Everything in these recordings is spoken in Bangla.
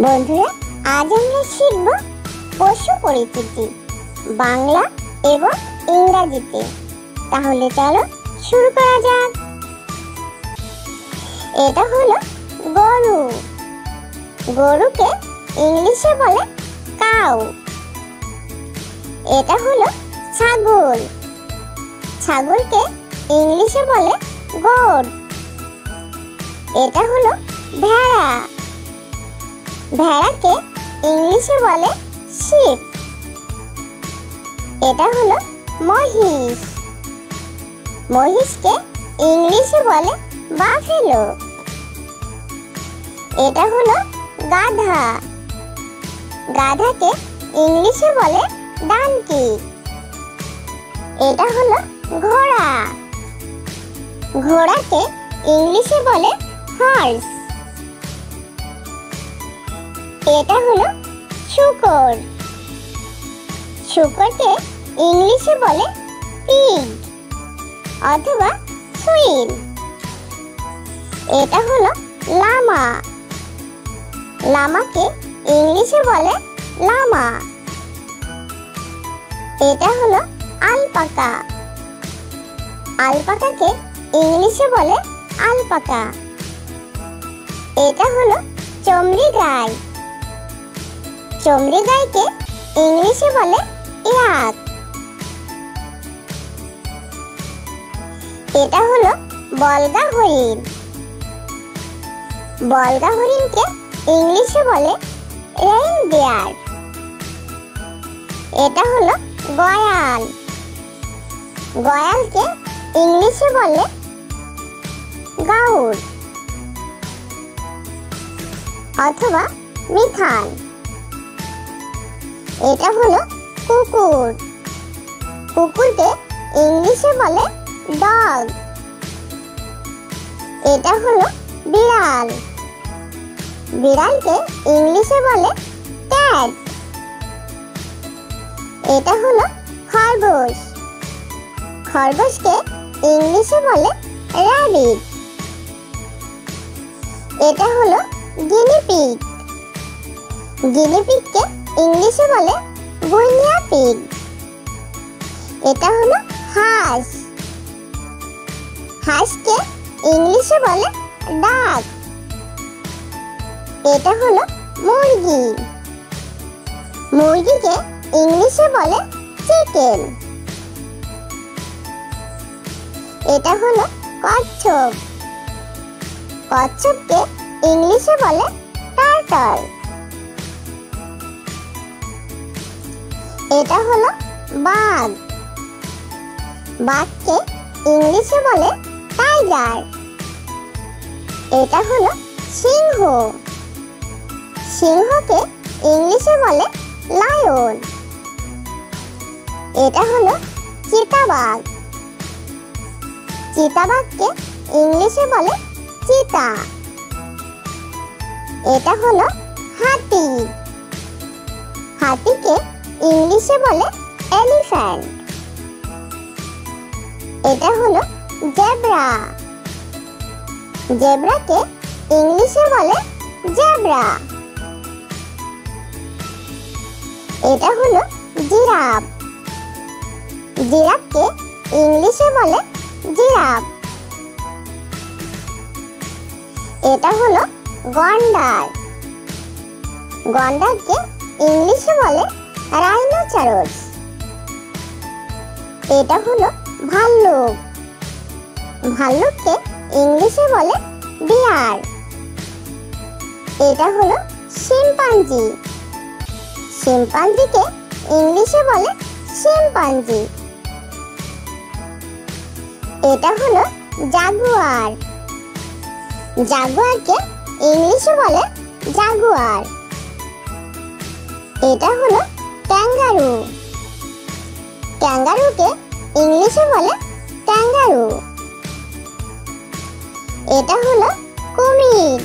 বন্ধুরা, আজ আমরা শিখব পশু পরিচিতি বাংলা এবং ইংরেজিতে। তাহলে চলো শুরু করা যাক। এটা হলো গরু। গরুকে ইংলিশে বলে কাউ। এটা হলো ছাগল। ছাগলকে ইংলিশে বলে গোট। এটা হলো ভেড়া। ভেড়াকে ইংলিশে বলে শিপ। এটা হলো মহিষ। মহিষকে ইংলিশে বলে বাফেলো। এটা হলো গাধা। গাধাকে ইংলিশে বলে ডানকি। এটা হলো ঘোড়া। ঘোড়াকে ইংলিশে বলে হর্স। এটা হলো শূকর। শূকরকে ইংলিশে বলে পিগ অথবা সুইল। এটা হলো লামা। লামাকে ইংলিশে বলে লামা। এটা হলো আলপাকা। আলপাকাকে ইংলিশে বলে আলপাকা। এটা হলো চমড়ি গাই। চমড়ি গাইকে ইংলিশে বলে ইয়াক। এটা হলো বলগা হরিণ। বলগা হরিণকে ইংলিশে বলে রেইনডিয়ার। এটা হলো গয়াল। গয়ালকে ইংলিশে বলে গাউড অথবা মিথান। এটা হলো কুকুর। কুকুরকে ইংলিশে বলে ডগ। এটা হলো বিড়াল। বিড়ালকে ইংলিশে বলে ক্যাট। এটা হলো খরগোশ। খরগোশকে ইংলিশে বলে র্যাবিট। এটা হলো গিনিপিগ। গিনিপিগকে ইংলিশে বলে গুইনিয়া পিগ। এটা হলো হাঁস। হাঁসকে ইংলিশে বলে ডাক। এটা হলো মুরগি। মুরগিকে ইংলিশে বলে চিকেন। এটা হলো কচ্ছপ। কচ্ছপকে ইংলিশে বলে টার্টল। এটা হলো বাঘ। বাঘকে ইংলিশে বলে টাইগার। এটা হলো সিংহ। সিংহকে ইংলিশে বলে লায়ন। এটা হলো চিতাবাঘ। চিতাবাঘকে ইংলিশে বলে চিতা। এটা হলো হাতি। হাতিকে ইংলিশে বলে এলিফ্যান্ট। এটা হলো জেব্রা। জেব্রাকে ইংলিশে বলে জেব্রা। এটা হলো জিরাফ। জিরাফকে ইংলিশে বলে জিরাফ। এটা হলো গন্ডার। গন্ডারকে ইংলিশে বলে রাইনোসরস। এটা হলো ভাল্লুক। ভাল্লুককে ইংলিশে বলে বিয়ার। এটা হলো শিম্পাঞ্জি। শিম্পাঞ্জিকে ইংলিশে বলে শিম্পাঞ্জি। এটা হলো জাগুয়ার। জাগুয়ারকে ইংলিশে বলে জাগুয়ার। এটা হলো ক্যাঙ্গারু। ক্যাঙ্গারুকে ইংলিশে বলে ক্যাঙ্গারু। এটা হলো কুমির।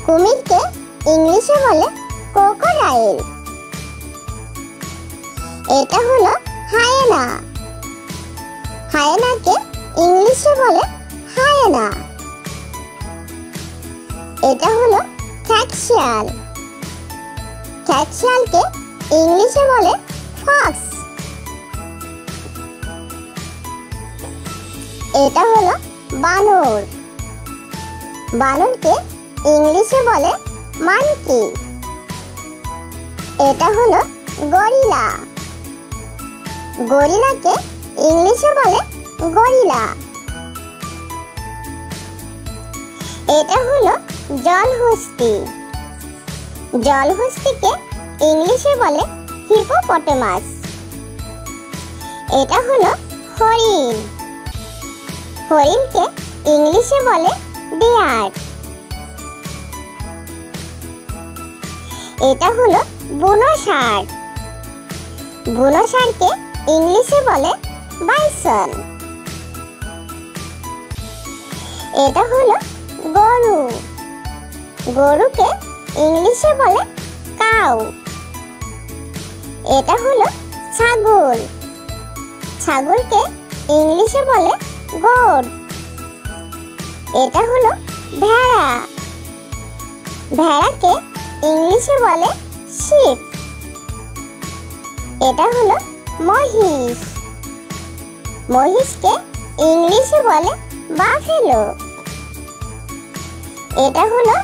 কুমিরকে ইংলিশে বলে ক্রোকোডাইল। এটা হলো হায়েনা। হায়েনাকে ইংলিশে বলে হায়েনা। এটা হলো শিয়াল। খ্যাত শিয়ালকে ইংলিশে বলে ফক্স। এটা হলো বানর। বানরকে ইংলিশে বলে মানকি। এটা হলো গরিলা। গরিলাকে ইংলিশে বলে গরিলা। এটা হলো জলহস্তি। জলহস্তিকে ইংলিশে বলে হিপোপটেমাস। এটা হলো হরিণ। হরিণকে ইংলিশে বলে ডিয়ার। এটা হলো বুনো ষাঁড়। বুনো ষাঁড়কে ইংলিশে বলে বাইসন। এটা হলো গরু। গরুকে ইংলিশে বলে কাউ। এটা হলো ছাগল। ছাগলকে ইংলিশে বলে গোট। এটা হলো ভেড়া। ভেড়াকে ইংলিশে বলে শিপ। এটা হলো মহিষ। মহিষকে ইংলিশে বলে বাফেলো। এটা হলো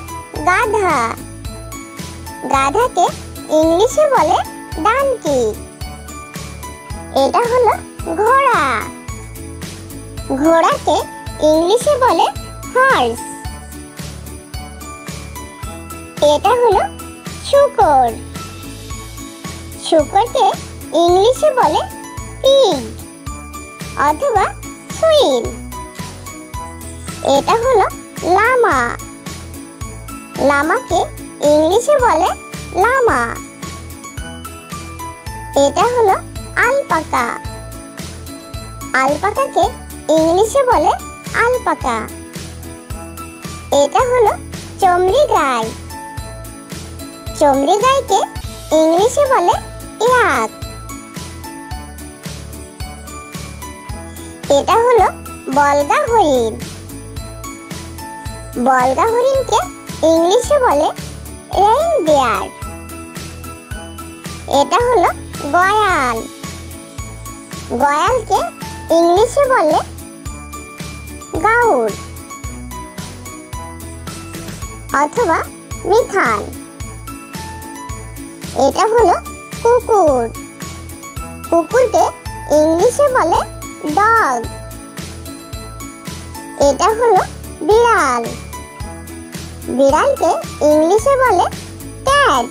গাধা। গাধাকে ইংলিশে বলে ডানকি। এটা হলো ঘোড়া। ঘোড়াকে ইংলিশে বলে হর্স। এটা হলো শূকর। শূকরকে ইংলিশে বলে পিগ অথবা সুইল। এটা হলো লামা। লামাকে ইংলিশে বলে লামা। এটা হলো আলপাকা। আলপাকাকে ইংলিশে বলে আলপাকা। এটা হলো চমড়ি গাই। চমড়ি গাইকে ইংলিশে বলে ইয়াক। এটা হলো বলগা হরিণ। বলগা হরিণকে ইংলিশে বলে রেইনডিয়ার। এটা হলো গয়াল। গয়ালকে ইংলিশে বলে গাউর অথবা মিথান। এটা হলো কুকুর। কুকুরকে ইংলিশে বলে ডগ। এটা হলো বিড়াল। বিড়ালকে ইংলিশে বলে ক্যাট।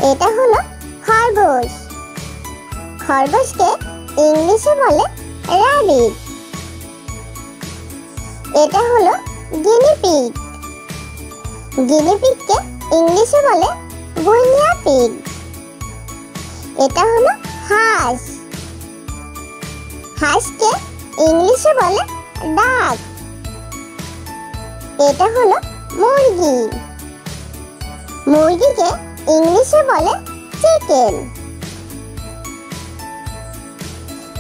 এটা হলো খরগোশ। খরগোশকে ইংলিশে বলে র্যাবিট। এটা হলো গিনিপিগ। গিনিপিগকে ইংলিশে বলে গুইনিয়া পিগ। এটা হলো হাঁস। হাঁসকে ইংলিশে বলে ডাক। এটা হলো মুরগি। মুরগিকে ইংলিশে বলে চিকেন।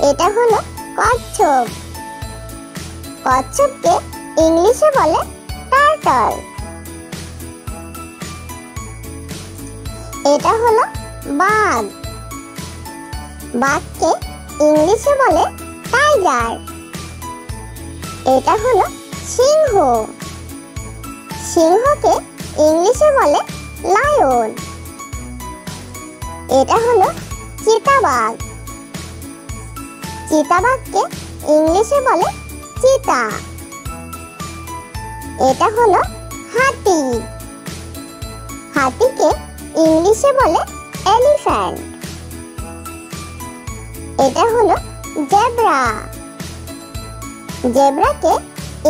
এটা হলো কচ্ছপ। কচ্ছপকে ইংলিশে বলে টার্টল। এটা হলো বাঘ। বাঘকে ইংলিশে বলে টাইগার। এটা হলো সিংহ। সিংহকে ইংলিশে বলে লায়ন। এটা হলো চিতাবাঘ। চিতাবাঘকে ইংলিশে বলে চিতা। এটা হলো হাতি। হাতিকে ইংলিশে বলে এলিফ্যান্ট। এটা হলো জেব্রা। জেব্রাকে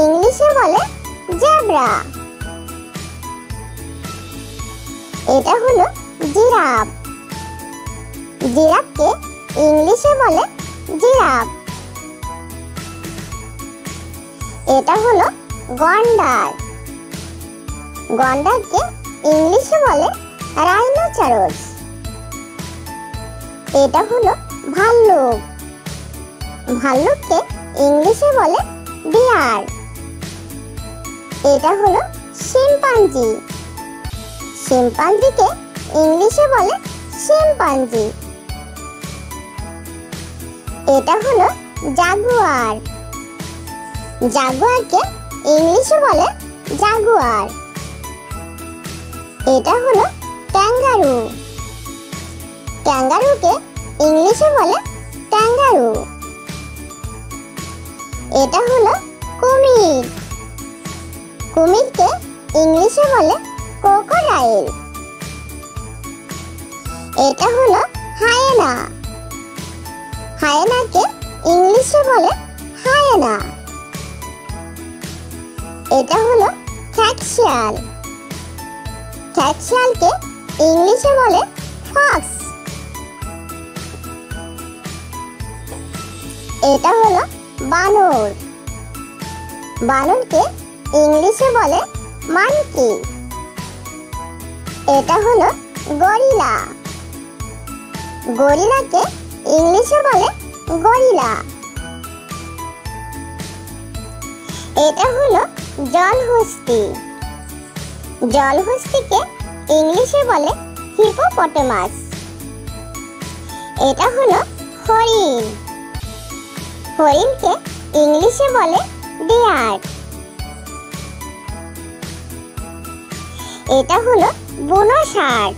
ইংলিশে বলে জেব্রা। এটা হলো জিরাফ। জিরাফকে ইংলিশে বলে জিরাফ। এটা হলো গন্ডার। গন্ডারকে ইংলিশে বলে রাইনোসরস। এটা হলো ভাল্লুক। ভাল্লুককে ইংলিশে বলে বিয়ার। এটা হলো শিম্পাঞ্জি। শিম্পাঞ্জিকে ইংলিশে বলে শিম্পাঞ্জি। এটা হলো জাগুয়ার। জাগুয়ারকে ইংলিশে বলে জাগুয়ার। এটা হলো ক্যাঙ্গারু। ক্যাঙ্গারুকে ইংলিশে বলে ক্যাঙ্গারু। এটা হলো কুমির। কুমিরকে ইংলিশে বলে ক্রোকোডাইল। এটা হলো হায়েনা। হায়েনাকে ইংলিশে বলে হায়েনা। এটা হলো খ্যাকশিয়াল। খ্যাকশিয়ালকে ইংলিশে বলে ফক্স। এটা হলো বানর। বানরকে ইংলিশে বলে মানকি। এটা হলো গরিলা। গরিলাকে ইংলিশে বলে গরিলা। এটা হলো জলহস্তি। জলহস্তিকে ইংলিশে বলে হিপোপটেমাস। এটা হলো হরিণ। হরিণকে ইংলিশে বলে ডিয়ার। এটা হলো বুনো ষাঁড়।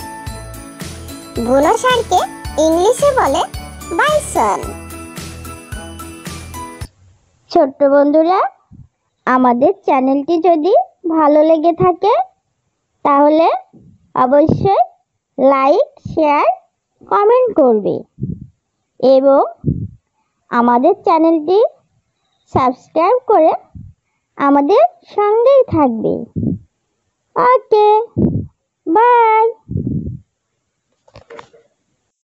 বুনো ষাঁড়কে ইংলিশে বলে বাইসন। ছোট্ট বন্ধুরা, আমাদের চ্যানেলটি যদি ভালো লেগে থাকে তাহলে অবশ্যই লাইক, শেয়ার, কমেন্ট করবে এবং আমাদের চ্যানেলটি সাবস্ক্রাইব করে আমাদের সঙ্গেই থাকবে। ওকে।